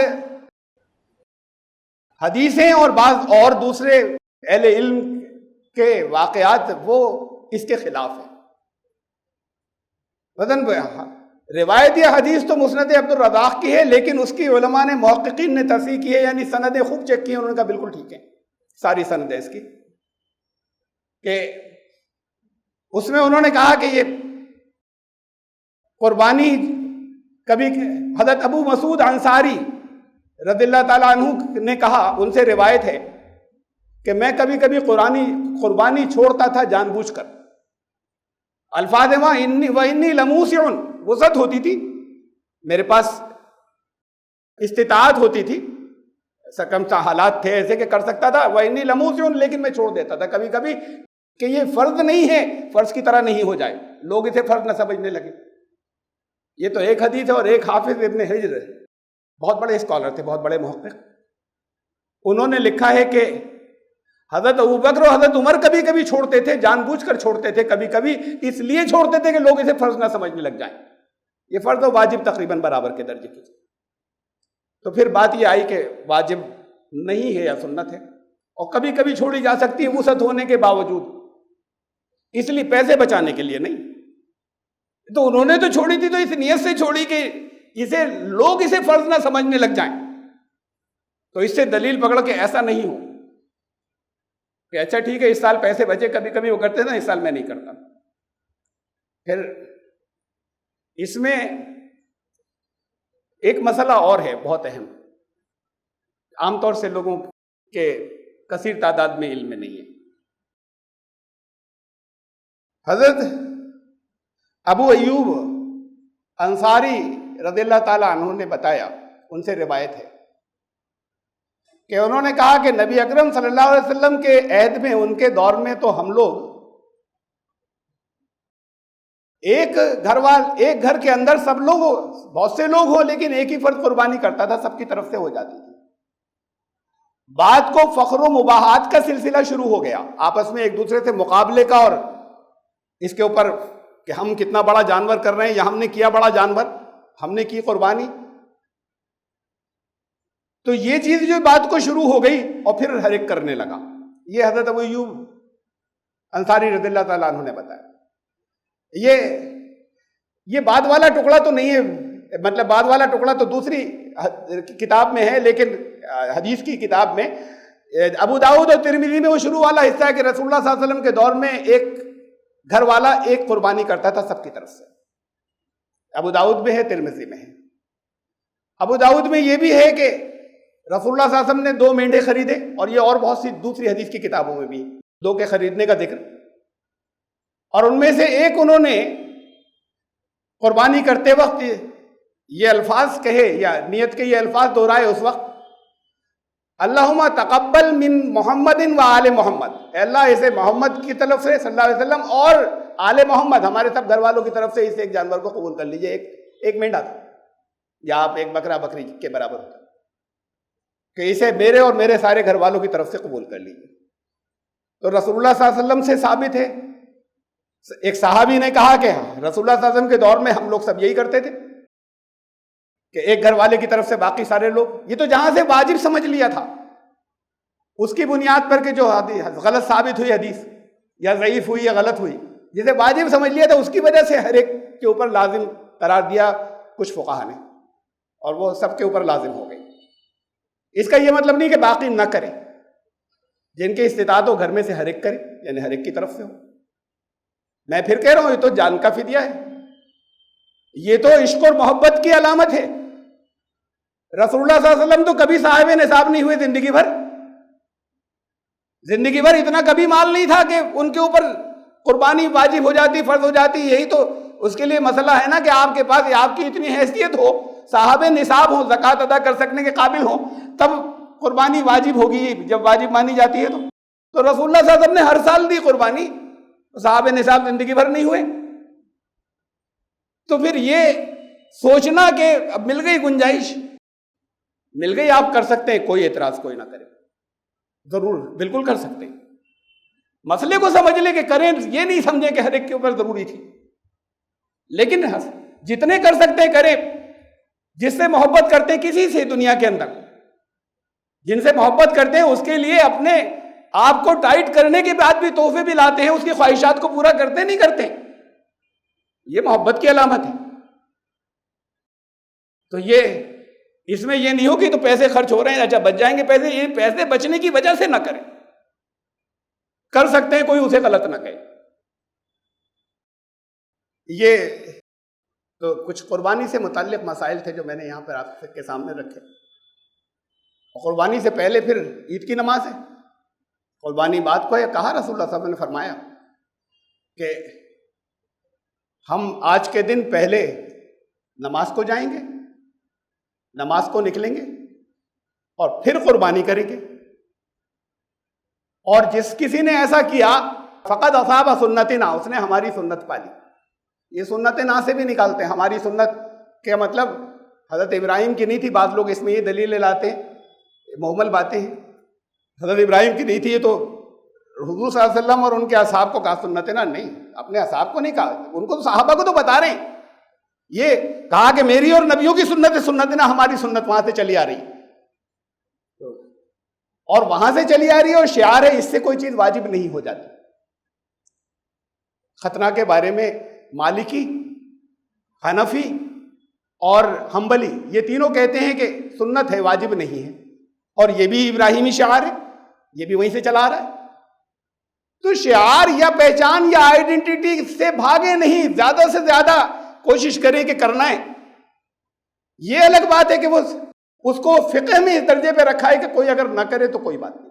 حدیثیں اور بعض اور دوسرے اہل علم کے واقعات وہ اس کے خلاف ہیں. مثلاً روایت یا حدیث تو مسند عبد الرزاق کی ہے، لیکن اس کی علماء نے محققین نے تصحیح کی ہے، یعنی سندیں خوب چیک کی ہیں، انہوں نے کہا بالکل ٹھیک ہے ساری سندیں اس کی، کہ اس میں انہوں نے کہا کہ یہ قربانی کبھی حضرت ابو مسعود انصاری رضی اللہ تعالیٰ عنہ نے کہا، ان سے روایت ہے کہ میں کبھی کبھی قربانی چھوڑتا تھا جان بوجھ کر. الفاظ ماں انی لموسع، وسعت ہوتی تھی میرے پاس، استطاعت ہوتی تھی، سکمسا حالات تھے ایسے کہ کر سکتا تھا، وانی لموسع، لیکن میں چھوڑ دیتا تھا کبھی کبھی کہ یہ فرض نہیں ہے، فرض کی طرح نہیں ہو جائے، لوگ اسے فرض نہ سمجھنے لگے. یہ تو ایک حدیث ہے. اور ایک حافظ ابن حجر بہت بڑے اسکالر تھے، بہت بڑے محقق، انہوں نے لکھا ہے کہ حضرت ابوبکر اور حضرت عمر کبھی کبھی چھوڑتے تھے، جان بوجھ کر چھوڑتے تھے، کبھی کبھی اس لیے چھوڑتے تھے کہ لوگ اسے فرض نہ سمجھنے لگ جائیں. یہ فرض و واجب تقریباً برابر کے درجے کی. تو پھر بات یہ آئی کہ واجب نہیں ہے یا سنت ہے، اور کبھی کبھی چھوڑی جا سکتی ہے وسعت ہونے کے باوجود، اس لیے پیسے بچانے کے لیے نہیں. تو انہوں نے تو چھوڑی تھی تو اس نیت سے چھوڑی کہ لوگ اسے فرض نہ سمجھنے لگ جائیں. تو اس سے دلیل پکڑ کے ایسا نہیں ہو کہ اچھا ٹھیک ہے اس سال پیسے بچے، کبھی کبھی وہ کرتے نا، اس سال میں نہیں کرتا. پھر اس میں ایک مسئلہ اور ہے بہت اہم، عام طور سے لوگوں کے کثیر تعداد میں علم میں نہیں ہے. حضرت ابو ایوب انصاری رضی اللہ تعالیٰ عنہ نے بتایا، ان سے روایت ہے کہ انہوں نے کہا کہ نبی اکرم صلی اللہ علیہ وسلم کے عہد میں، ان کے دور میں تو ہم لوگ ایک گھر کے اندر سب لوگ ہو، بہت سے لوگ ہو، لیکن ایک ہی فرد قربانی کرتا تھا، سب کی طرف سے ہو جاتی تھی. بعد کو فخر و مباحات کا سلسلہ شروع ہو گیا، آپس میں ایک دوسرے سے مقابلے کا، اور اس کے اوپر کہ ہم کتنا بڑا جانور کر رہے ہیں، یا ہم نے کیا بڑا جانور، ہم نے کی قربانی. تو یہ چیز جو بات کو شروع ہو گئی اور پھر ہر ایک کرنے لگا. یہ حضرت ابو ایوب انصاری رضی اللہ تعالیٰ عنہ نے بتایا. یہ بعد والا ٹکڑا تو نہیں ہے، مطلب بعد والا ٹکڑا تو دوسری کتاب میں ہے، لیکن حدیث کی کتاب میں ابو داؤد اور ترمذی میں وہ شروع والا حصہ ہے کہ رسول اللہ صلی اللہ علیہ وسلم کے دور میں ایک گھر والا ایک قربانی کرتا تھا سب کی طرف سے. ابو داؤد میں ہے، ترمذی میں ہے. ابو داؤد میں یہ بھی ہے کہ رسول اللہ صلی اللہ علیہ وسلم نے 2 مینڈے خریدے، اور یہ اور بہت سی دوسری حدیث کی کتابوں میں بھی 2 کے خریدنے کا ذکر. اور ان میں سے ایک انہوں نے قربانی کرتے وقت یہ الفاظ کہے یا نیت کے یہ الفاظ دہرائے اس وقت، اللہم تقبل من محمد و آل محمد، اے اللہ اسے محمد کی طرف سے صلی اللہ علیہ وسلم اور آل محمد ہمارے سب گھر والوں کی طرف سے اس ایک جانور کو قبول کر لیجئے. ایک مینڈا تھا، یا آپ ایک بکرا بکری کے برابر ہوتا، کہ اسے میرے اور میرے سارے گھر والوں کی طرف سے قبول کر لیجیے. تو رسول اللہ صلی اللہ علیہ وسلم سے ثابت ہے. ایک صحابی نے کہا کہ رسول اللہ صلی اللہ علیہ وسلم کے دور میں ہم لوگ سب یہی کرتے تھے کہ ایک گھر والے کی طرف سے باقی سارے لوگ. یہ تو جہاں سے واجب سمجھ لیا تھا، اس کی بنیاد پر کہ جو غلط ثابت ہوئی حدیث، یا ضعیف ہوئی یا غلط ہوئی، جسے واجب سمجھ لیا تھا، اس کی وجہ سے ہر ایک کے اوپر لازم قرار دیا کچھ فقہا نے، اور وہ سب کے اوپر لازم ہو گئی. اس کا یہ مطلب نہیں کہ باقی نہ کریں، جن کے استطاعت ہو گھر میں سے ہر ایک کرے، یعنی ہر ایک کی طرف سے ہو۔ میں پھر کہہ رہا ہوں، یہ تو جان کا فدیہ ہے، یہ تو عشق اور محبت کی علامت ہے۔ رسول اللہ صلی اللہ علیہ وسلم تو کبھی صاحب نصاب نہیں ہوئے زندگی بھر، زندگی بھر اتنا کبھی مال نہیں تھا کہ ان کے اوپر قربانی واجب ہو جاتی، فرض ہو جاتی۔ یہی تو اس کے لیے مسئلہ ہے نا کہ آپ کے پاس آپ کی اتنی حیثیت ہو، صاحب نصاب ہو، زکوٰۃ ادا کر سکنے کے قابل ہو، تب قربانی واجب ہوگی، جب واجب مانی جاتی ہے تو رسول اللہ صلی اللہ علیہ وسلم نے ہر سال دی قربانی، صاحب نصاب زندگی بھر نہیں ہوئے۔ تو پھر یہ سوچنا کہ اب مل گئی گنجائش، مل گئی، آپ کر سکتے ہیں، کوئی اعتراض کوئی نہ کرے، ضرور بالکل کر سکتے ہیں۔ مسئلے کو سمجھ لیں کہ کریں، یہ نہیں سمجھیں کہ ہر ایک کے اوپر ضروری تھی، لیکن جتنے کر سکتے ہیں کریں۔ جس سے محبت کرتے ہیں کسی سے دنیا کے اندر، جن سے محبت کرتے ہیں اس کے لیے اپنے آپ کو ٹائٹ کرنے کے بعد بھی تحفے بھی لاتے ہیں، اس کی خواہشات کو پورا کرتے نہیں کرتے، یہ محبت کی علامت ہے۔ تو یہ اس میں یہ نہیں ہو کہ تو پیسے خرچ ہو رہے ہیں، اچھا بچ جائیں گے پیسے، یہ پیسے بچنے کی وجہ سے نہ کریں، کر سکتے ہیں، کوئی اسے غلط نہ کہے۔ یہ تو کچھ قربانی سے متعلق مسائل تھے جو میں نے یہاں پر آپ کے سامنے رکھے۔ قربانی سے پہلے پھر عید کی نماز ہے، قربانی بات کو ہے، کہا رسول اللہ صلی اللہ علیہ وسلم نے فرمایا کہ ہم آج کے دن پہلے نماز کو جائیں گے، نماز کو نکلیں گے اور پھر قربانی کریں گے، اور جس کسی نے ایسا کیا فقد اصاب سنتنا، اس نے ہماری سنت پالی۔ یہ سنت نا سے بھی نکالتے ہیں، ہماری سنت کا مطلب حضرت ابراہیم کی نہیں تھی، بعض لوگ اس میں یہ دلیل لاتے ہیں، محمل باتیں ہیں، حضرت ابراہیم کی نہیں تھی، یہ تو حضور صلی اللہ علیہ وسلم اور ان کے اصحاب کو کہا سنت نا، نہیں، اپنے اصحاب کو نہیں کہا، ان کو تو صحابہ کو تو بتا رہے ہیں، یہ کہا کہ میری اور نبیوں کی سنت ہے، سنت نا ہماری سنت وہاں سے چلی آ رہی اور وہاں سے چلی آ رہی ہے، اور شعار ہے، اس سے کوئی چیز واجب نہیں ہو جاتی۔ ختنہ کے بارے میں مالکی، حنفی اور حنبلی یہ تینوں کہتے ہیں کہ سنت ہے، واجب نہیں ہے، اور یہ بھی ابراہیمی شعار ہے، یہ بھی وہیں سے چلا رہا ہے۔ تو شعار یا پہچان یا آئیڈینٹی سے بھاگے نہیں، زیادہ سے زیادہ کوشش کریں کہ کرنا ہے۔ یہ الگ بات ہے کہ وہ اس کو فقہ میں اس درجے پہ رکھا ہے کہ کوئی اگر نہ کرے تو کوئی بات نہیں،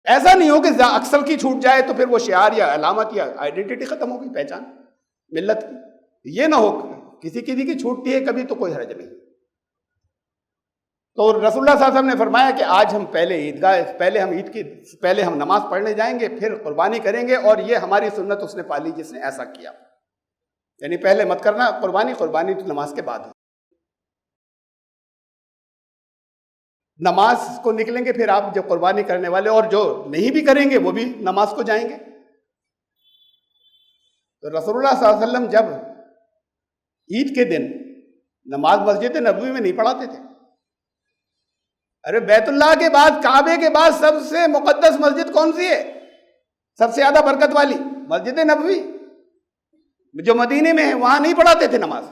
ایسا نہیں ہو کہ اکثر کی چھوٹ جائے تو پھر وہ شعار یا علامت یا آئیڈینٹی ختم ہو گئی، پہچان ملت کی، یہ نہ ہو، کسی کی چھوٹتی ہے کبھی تو کوئی حرج نہیں۔ تو رسول اللہ صلی اللہ علیہ وسلم نے فرمایا کہ آج ہم پہلے عید کی پہلے ہم نماز پڑھنے جائیں گے، پھر قربانی کریں گے، اور یہ ہماری سنت اس نے پالی جس نے ایسا کیا، یعنی پہلے مت کرنا قربانی تو نماز کے بعد ہے۔ نماز کو نکلیں گے، پھر آپ جو قربانی کرنے والے اور جو نہیں بھی کریں گے وہ بھی نماز کو جائیں گے۔ تو رسول اللہ صلی اللہ علیہ وسلم جب عید کے دن نماز مسجد نبوی میں نہیں پڑھاتے تھے، ارے بیت اللہ کے بعد، کعبے کے بعد سب سے مقدس مسجد کون سی ہے؟ سب سے زیادہ برکت والی مسجد نبوی جو مدینے میں ہے، وہاں نہیں پڑھاتے تھے نماز۔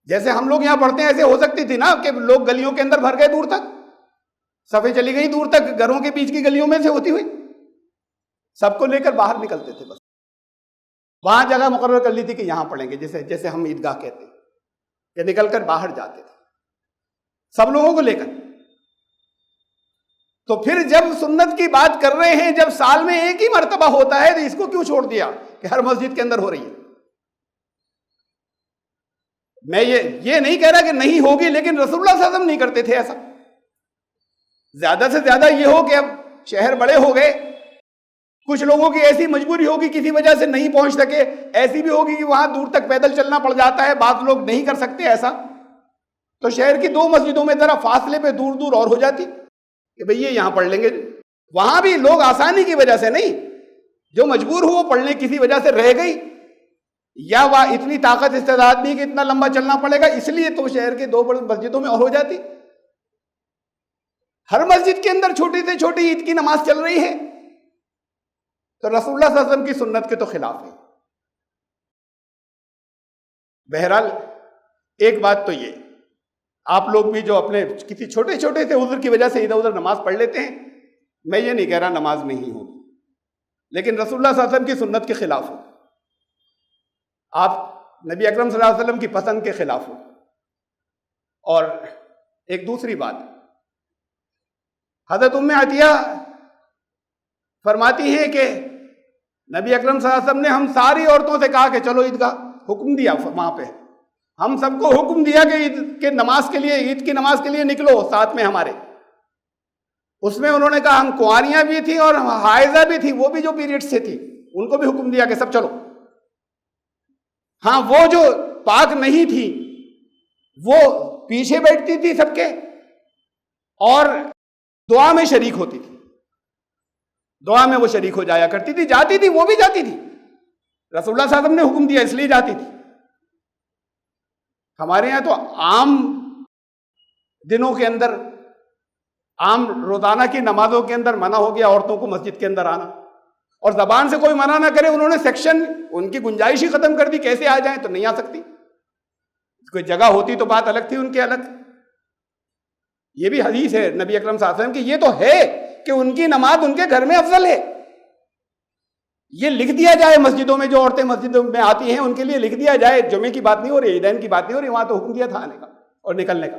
جیسے ہم لوگ یہاں پڑھتے ہیں ایسے ہو سکتی تھی نا کہ لوگ گلیوں کے اندر بھر گئے، دور تک صفیں چلی گئی، دور تک گھروں کے بیچ کی گلیوں میں سے ہوتی ہوئی، سب کو لے کر باہر نکلتے تھے، بس وہاں جگہ مقرر کر لی تھی کہ یہاں پڑھیں گے، جیسے ہم عیدگاہ کہتے ہیں، کہ نکل کر باہر جاتے تھے سب لوگوں کو لے کر۔ تو پھر جب سنت کی بات کر رہے ہیں، جب سال میں ایک ہی مرتبہ ہوتا ہے تو اس کو کیوں چھوڑ دیا کہ ہر مسجد کے اندر ہو رہی ہے؟ میں یہ نہیں کہہ رہا کہ نہیں ہوگی، لیکن رسول اللہ صلی اللہ علیہ وسلم نہیں کرتے تھے ایسا۔ زیادہ سے زیادہ یہ ہو کہ اب شہر بڑے ہو گئے، کچھ لوگوں کی ایسی مجبوری ہوگی کسی وجہ سے نہیں پہنچ سکے، ایسی بھی ہوگی کہ وہاں دور تک پیدل چلنا پڑ جاتا ہے، بعض لوگ نہیں کر سکتے ایسا، تو شہر کی 2 مسجدوں میں ذرا فاصلے پہ دور دور اور ہو جاتی کہ بھئی یہ یہاں پڑھ لیں گے۔ وہاں بھی لوگ آسانی کی وجہ سے نہیں، جو مجبور ہو وہ پڑھنے کسی وجہ سے رہ گئی، یا وہ اتنی طاقت استعداد نہیں کہ اتنا لمبا چلنا پڑے گا، اس لیے تو شہر کے 2 بڑی مسجدوں میں اور ہو جاتی۔ ہر مسجد کے اندر چھوٹی سے چھوٹی عید کی نماز چل رہی ہے، تو رسول اللہ صلی اللہ علیہ وسلم کی سنت کے تو خلاف ہے۔ بہرحال ایک بات تو یہ، آپ لوگ بھی جو اپنے کسی چھوٹے چھوٹے سے عذر کی وجہ سے ادھر ادھر نماز پڑھ لیتے ہیں، میں یہ نہیں کہہ رہا نماز نہیں ہوگی، لیکن رسول اللہ صلی اللہ علیہ وسلم کی سنت کے خلاف ہو، آپ نبی اکرم صلی اللہ علیہ وسلم کی پسند کے خلاف ہو۔ اور ایک دوسری بات، حضرت ام عطیہ فرماتی ہیں کہ نبی اکرم صلی اللہ علیہ وسلم نے ہم ساری عورتوں سے کہا کہ چلو عیدگاہ، حکم دیا وہاں پہ، ہم سب کو حکم دیا کہ عید کے نماز کے لیے، عید کی نماز کے لیے نکلو ساتھ میں ہمارے۔ اس میں انہوں نے کہا ہم کنواریاں بھی تھیں اور حائضہ بھی تھی، وہ بھی جو پیریڈ سے تھی، ان کو بھی حکم دیا کہ سب چلو۔ ہاں وہ جو پاک نہیں تھی وہ پیچھے بیٹھتی تھی سب کے اور دعا میں شریک ہوتی تھی، دعا میں وہ شریک ہو جایا کرتی تھی، جاتی تھی، وہ بھی جاتی تھی، رسول اللہ صلی اللہ علیہ وسلم نے حکم دیا اس لیے جاتی تھی۔ ہمارے یہاں تو عام دنوں کے اندر، عام روزانہ کی نمازوں کے اندر منع ہو گیا عورتوں کو مسجد کے اندر آنا، اور زبان سے کوئی منع نہ کرے، انہوں نے سیکشن، ان کی گنجائش ہی ختم کر دی، کیسے آ جائیں، تو نہیں آ سکتی، کوئی جگہ ہوتی تو بات الگ تھی ان کے الگ۔ یہ بھی حدیث ہے نبی اکرم صلی اللہ علیہ وسلم کی، یہ تو ہے کہ ان کی نماز ان کے گھر میں افضل ہے، یہ لکھ دیا جائے مسجدوں میں، جو عورتیں مسجدوں میں آتی ہیں ان کے لیے لکھ دیا جائے، جمعے کی بات نہیں ہو رہی، عیدین کی بات نہیں ہو رہی، وہاں تو حکم دیا تھا آنے کا اور نکلنے کا،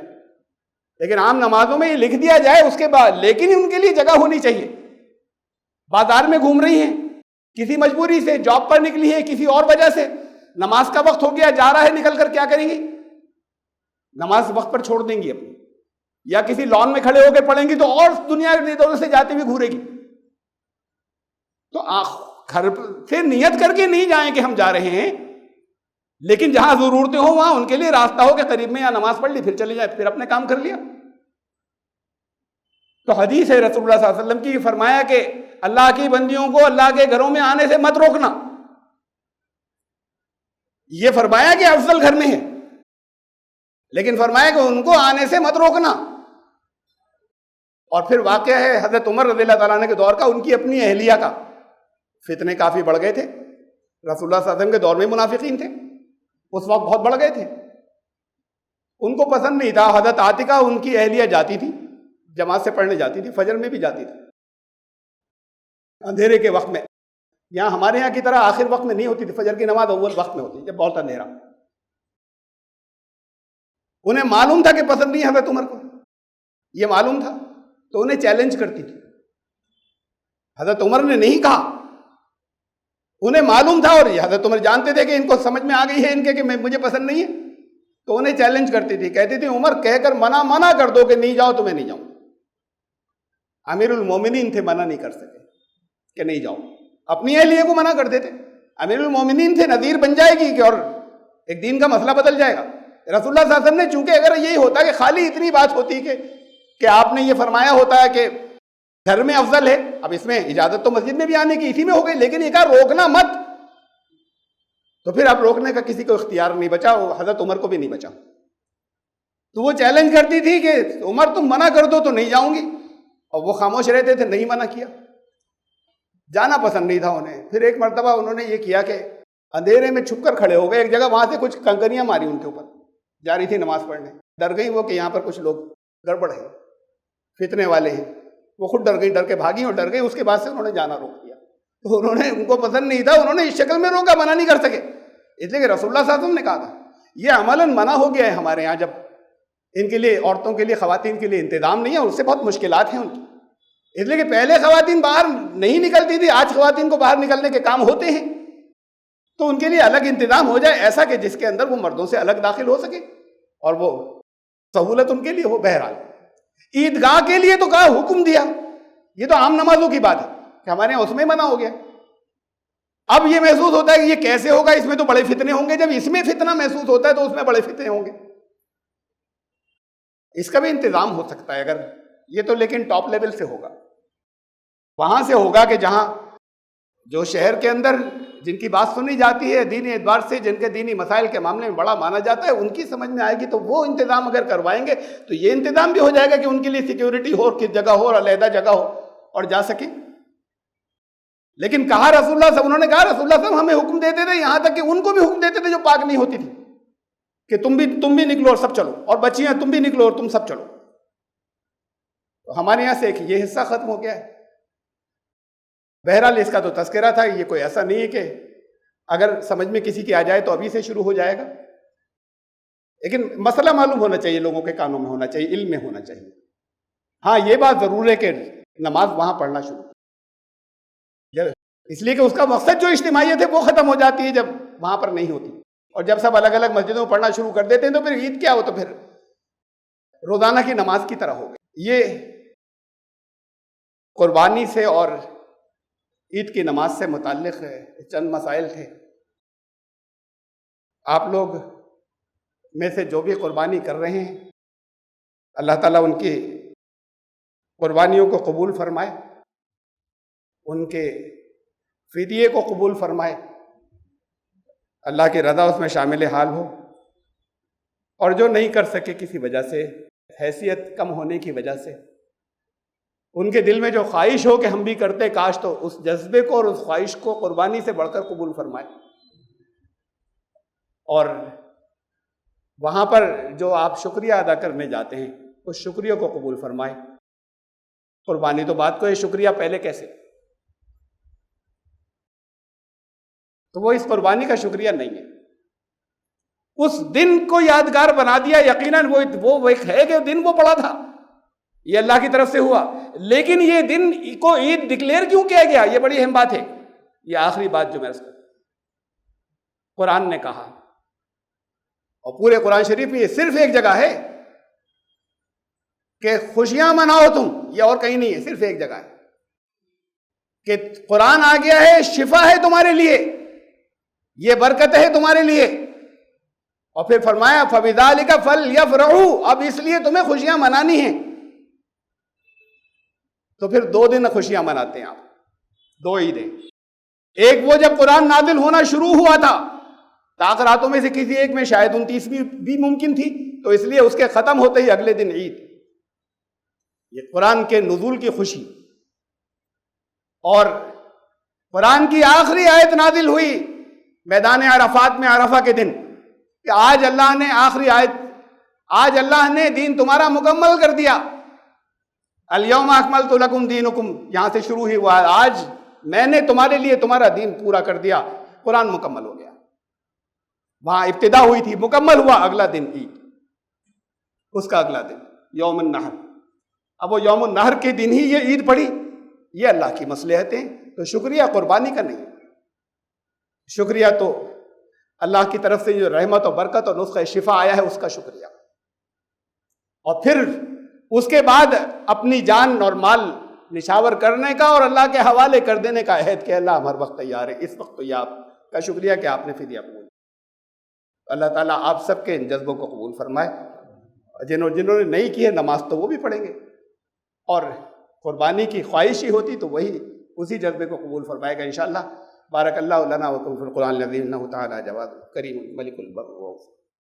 لیکن عام نمازوں میں یہ لکھ دیا جائے اس کے بعد، لیکن ان کے لیے جگہ ہونی چاہیے۔ بازار میں گھوم رہی ہیں، کسی مجبوری سے، جاب پر نکلی ہے، کسی اور وجہ سے، نماز کا وقت ہو گیا، جا رہا ہے نکل کر، کیا کریں گی؟ نماز وقت پر چھوڑ دیں گی اپنی، یا کسی لان میں کھڑے ہو کے پڑھیں گی تو اور دنیا کے ادھر سے جاتے ہوئے گھورے گی۔ تو گھر سے نیت کر کے نہیں جائیں کہ ہم جا رہے ہیں، لیکن جہاں ضرورتیں ہوں وہاں ان کے لیے راستہ ہو کہ قریب میں یا نماز پڑھ لی، پھر چلے جائے، پھر اپنے کام کر لیا۔ تو حدیث ہے رسول اللہ صلی اللہ علیہ وسلم کی، فرمایا کہ اللہ کی بندیوں کو اللہ کے گھروں میں آنے سے مت روکنا، یہ فرمایا کہ افضل گھر میں ہے، لیکن فرمایا کہ ان کو آنے سے مت روکنا۔ اور پھر واقعہ ہے حضرت عمر رضی اللہ تعالیٰ عنہ کے دور کا، ان کی اپنی اہلیہ کا فتنے کافی بڑھ گئے تھے، رسول اللہ صلی اللہ علیہ وسلم کے دور میں منافقین تھے، اس وقت بہت بڑھ گئے تھے، ان کو پسند نہیں تھا۔ حضرت عاتکہ ان کی اہلیہ جاتی تھی، جماعت سے پڑھنے جاتی تھی، فجر میں بھی جاتی تھی، اندھیرے کے وقت میں، یہاں ہمارے یہاں کی طرح آخر وقت میں نہیں ہوتی تھی، فجر کی نماز اول وقت میں ہوتی، جب بہت اندھیرا۔ انہیں معلوم تھا کہ پسند نہیں حضرت عمر کو، یہ معلوم تھا، تو انہیں چیلنج کرتی تھی۔ حضرت عمر نے نہیں کہا، انہیں معلوم تھا، اور حضرت عمر جانتے تھے کہ ان کو سمجھ میں آ گئی ہے ان کے کہ مجھے پسند نہیں ہے، تو انہیں چیلنج کرتی تھی، کہتی تھی عمر کہہ کر منع کر دو کہ نہیں جاؤ تو میں نہیں جاؤں۔ امیر المومنین تھے، منع نہیں کر سکے کہ نہیں جاؤ، اپنی اہلیہ کو منع کر دیتے، امیر المومنین تھے، نذیر بن جائے گی کہ اور ایک دین کا مسئلہ بدل جائے گا۔ رسول اللہ صلی اللہ علیہ وسلم نے چونکہ اگر یہی ہوتا کہ خالی اتنی بات ہوتی کہ آپ نے یہ فرمایا ہوتا ہے کہ گھر میں افضل ہے، اب اس میں اجازت تو مسجد میں بھی آنے کی اسی میں ہو گئی، لیکن یہ کہا روکنا مت، تو پھر اب روکنے کا کسی کو اختیار نہیں بچا، حضرت عمر کو بھی نہیں بچا۔ تو وہ چیلنج کرتی تھی کہ عمر تم منع کر دو تو نہیں جاؤں گی، اور وہ خاموش رہتے تھے، نہیں منع کیا، جانا پسند نہیں تھا انہیں۔ پھر ایک مرتبہ انہوں نے یہ کیا کہ اندھیرے میں چھپ کر کھڑے ہو گئے ایک جگہ، وہاں سے کچھ کنکریاں ماری ان کے اوپر، جا رہی تھی نماز پڑھنے، ڈر گئی وہ کہ یہاں پر کچھ لوگ گڑبڑ ہے، فتنے والے ہیں، وہ خود ڈر گئی، ڈر کے بھاگی اور ڈر گئی، اس کے بعد سے انہوں نے جانا روک دیا۔ تو انہوں نے، ان کو پسند نہیں تھا، انہوں نے اس شکل میں روکا، منع نہیں کر سکے، اس لیے کہ رسول اللہ صلی اللہ علیہ وسلم نے کہا تھا۔ یہ عملاً منع ہو گیا ہے ہمارے یہاں، جب ان کے لیے، عورتوں کے لیے، خواتین کے لیے انتظام نہیں ہے، اس سے بہت مشکلات ہیں ان کی، اس لیے کہ پہلے خواتین باہر نہیں نکلتی تھی، آج خواتین کو باہر نکلنے کے کام ہوتے ہیں، تو ان کے لیے الگ انتظام ہو جائے ایسا کہ جس کے اندر وہ مردوں سے الگ داخل ہو سکے اور وہ سہولت ان کے لیے ہو۔ بہرحال عیدگاہ کے لیے تو کہا، حکم دیا، یہ تو عام نمازوں کی بات ہے کہ ہمارے یہاں اس میں منع ہو گیا۔ اب یہ محسوس ہوتا ہے کہ یہ کیسے ہوگا، اس میں تو بڑے فتنے ہوں گے، جب اس میں فتنہ محسوس ہوتا ہے تو اس میں بڑے فتنے ہوں گے، اس کا بھی انتظام ہو سکتا ہے اگر یہ تو، لیکن ٹاپ لیول سے ہوگا، وہاں سے ہوگا کہ جہاں جو شہر کے اندر جن کی بات سنی جاتی ہے دینی اعتبار سے، جن کے دینی مسائل کے معاملے میں بڑا مانا جاتا ہے، ان کی سمجھ میں آئے گی تو وہ انتظام اگر کروائیں گے تو یہ انتظام بھی ہو جائے گا کہ ان کے لیے سیکیورٹی ہو، کس جگہ ہو، اور علیحدہ جگہ ہو اور جا سکیں۔ لیکن کہا رسول اللہ صلی اللہ علیہ وسلم، انہوں نے کہا رسول اللہ صلی اللہ علیہ وسلم ہمیں حکم دیتے تھے، یہاں تک کہ ان کو بھی حکم دیتے تھے جو پاک نہیں ہوتی تھی، کہ تم بھی نکلو اور سب چلو، اور بچیاں تم بھی نکلو اور تم سب چلو. تو ہمارے یہاں سے ایک یہ حصہ ختم ہو گیا ہے. بہرحال اس کا تو تذکرہ تھا، یہ کوئی ایسا نہیں ہے کہ اگر سمجھ میں کسی کی آ جائے تو ابھی سے شروع ہو جائے گا. لیکن مسئلہ معلوم ہونا چاہیے، لوگوں کے کانوں میں ہونا چاہیے، علم میں ہونا چاہیے. ہاں یہ بات ضرور ہے کہ نماز وہاں پڑھنا شروع، اس لیے کہ اس کا مقصد جو اجتماعیت ہے وہ ختم ہو جاتی ہے جب وہاں پر نہیں ہوتی. اور جب سب الگ الگ مسجدوں میں پڑھنا شروع کر دیتے ہیں تو پھر عید کیا ہو، تو پھر روزانہ کی نماز کی طرح ہو گئی. یہ قربانی سے اور عید کی نماز سے متعلق چند مسائل تھے. آپ لوگ میں سے جو بھی قربانی کر رہے ہیں، اللہ تعالیٰ ان کی قربانیوں کو قبول فرمائے، ان کے فدیے کو قبول فرمائے، اللہ کی رضا اس میں شامل حال ہو. اور جو نہیں کر سکے کسی وجہ سے، حیثیت کم ہونے کی وجہ سے، ان کے دل میں جو خواہش ہو کہ ہم بھی کرتے کاش، تو اس جذبے کو اور اس خواہش کو قربانی سے بڑھ کر قبول فرمائے. اور وہاں پر جو آپ شکریہ ادا کرنے جاتے ہیں اس شکریہ کو قبول فرمائے. قربانی تو بات کو ہے، شکریہ پہلے کیسے؟ تو وہ اس قربانی کا شکریہ نہیں ہے. اس دن کو یادگار بنا دیا. یقیناً وہ ایک ہے کہ دن وہ پڑا تھا، یہ اللہ کی طرف سے ہوا، لیکن یہ دن کو عید ڈکلیئر کیوں کیا گیا؟ یہ بڑی اہم بات ہے. یہ آخری بات جو میں نے قرآن نے کہا، اور پورے قرآن شریف میں یہ صرف ایک جگہ ہے کہ خوشیاں مناؤ تم، یہ اور کہیں نہیں ہے، صرف ایک جگہ ہے کہ قرآن آ گیا ہے، شفا ہے تمہارے لیے، یہ برکت ہے تمہارے لیے. اور پھر فرمایا فَبِذَلِكَ فَلْيَفْرَحُوا، اب اس لیے تمہیں خوشیاں منانی ہیں. تو پھر 2 دن خوشیاں مناتے ہیں آپ، 2 عیدیں. ایک وہ جب قرآن نازل ہونا شروع ہوا تھا، طاق راتوں میں سے کسی ایک میں شاید 29ویں بھی ممکن تھی، تو اس لیے اس کے ختم ہوتے ہی اگلے دن عید. یہ قرآن کے نزول کی خوشی. اور قرآن کی آخری آیت نازل ہوئی میدان عرفات میں، عرفہ کے دن، کہ آج اللہ نے آخری آیت، آج اللہ نے دین تمہارا مکمل کر دیا. الیوم اکملت لکم دینکم، یہاں سے شروع ہی ہوا، آج میں نے تمہارے لیے تمہارا دین پورا کر دیا، قرآن مکمل ہو گیا. وہاں ابتدا ہوئی تھی، مکمل ہوا اگلا دن عید، اس کا اگلا دن یوم النحر. اب وہ یوم النحر کے دن ہی یہ عید پڑی. یہ اللہ کی مصلحتیں، تو شکریہ قربانی کا نہیں. شکریہ تو اللہ کی طرف سے جو رحمت و برکت اور نسخہ شفا آیا ہے اس کا شکریہ. اور پھر اس کے بعد اپنی جان اور مال نشاور کرنے کا اور اللہ کے حوالے کر دینے کا عہد کہ اللہ ہم ہر وقت تیار ہے. اس وقت تو یہ آپ کا شکریہ کہ آپ نے فدیہ قبول. اللہ تعالیٰ آپ سب کے ان جذبوں کو قبول فرمائے. جنہوں نے نہیں کی ہے نماز تو وہ بھی پڑھیں گے، اور قربانی کی خواہش ہی ہوتی تو وہی اسی جذبے کو قبول فرمائے گا انشاءاللہ. بارک اللہ لنا و لکم فی القرآن العظیم انہ تعالی جواد کریم ملک البر.